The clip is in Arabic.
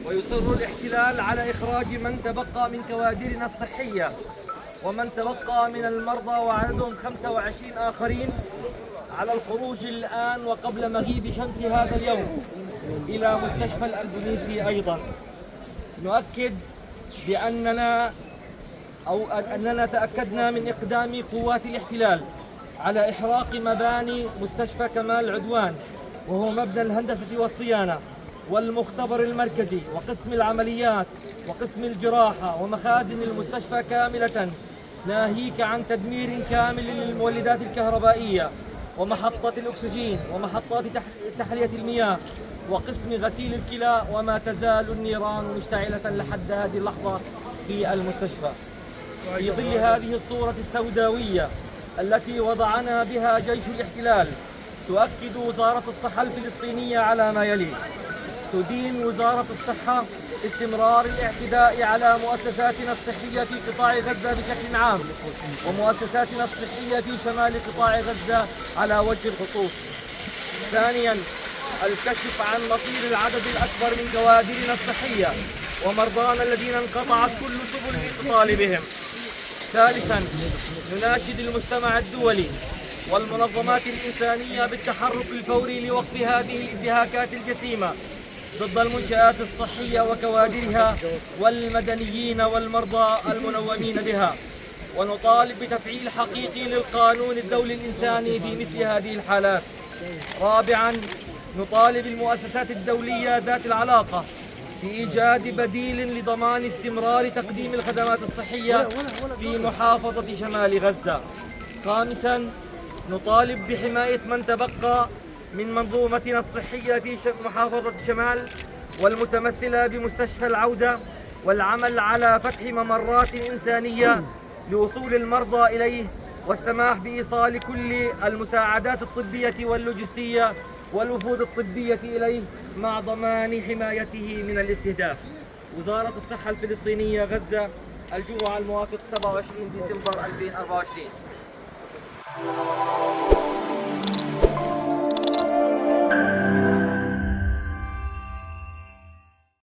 ويصر الاحتلال على إخراج من تبقى من كوادرنا الصحية ومن تبقى من المرضى وعددهم 25 آخرين على الخروج الآن وقبل مغيب شمس هذا اليوم إلى مستشفى الأندونيسي. أيضا نؤكد بأننا أننا تأكدنا من إقدام قوات الاحتلال على إحراق مباني مستشفى كمال عدوان، وهو مبنى الهندسة والصيانة والمختبر المركزي وقسم العمليات وقسم الجراحة ومخازن المستشفى كاملة، ناهيك عن تدمير كامل للمولدات الكهربائية ومحطة الأكسجين ومحطات تحلية المياه وقسم غسيل الكلى، وما تزال النيران مشتعلة لحد هذه اللحظة في المستشفى. في ظل هذه الصورة السوداوية التي وضعنا بها جيش الاحتلال، تؤكد وزارة الصحة الفلسطينية على ما يلي: تدين وزارة الصحة استمرار الاعتداء على مؤسساتنا الصحية في قطاع غزة بشكل عام ومؤسساتنا الصحية في شمال قطاع غزة على وجه الخصوص. ثانياً، الكشف عن مصير العدد الأكبر من كوادرنا الصحية ومرضانا الذين انقطعت كل سبل الاتصال بهم. ثالثاً، نناشد المجتمع الدولي والمنظمات الإنسانية بالتحرك الفوري لوقف هذه الانتهاكات الجسيمة ضد المنشآت الصحية وكوادرها والمدنيين والمرضى المنومين بها، ونطالب بتفعيل حقيقي للقانون الدولي الإنساني في مثل هذه الحالات. رابعاً، نطالب المؤسسات الدولية ذات العلاقة بإيجاد بديل لضمان استمرار تقديم الخدمات الصحية في محافظة شمال غزة. خامساً، نطالب بحماية من تبقى من منظومتنا الصحية في محافظة الشمال والمتمثلة بمستشفى العودة، والعمل على فتح ممرات إنسانية لوصول المرضى إليه، والسماح بإيصال كل المساعدات الطبية واللوجستية والوفود الطبية إليه مع ضمان حمايته من الاستهداف. وزارة الصحة الفلسطينية غزة، الجمعة الموافق 27 ديسمبر 2024.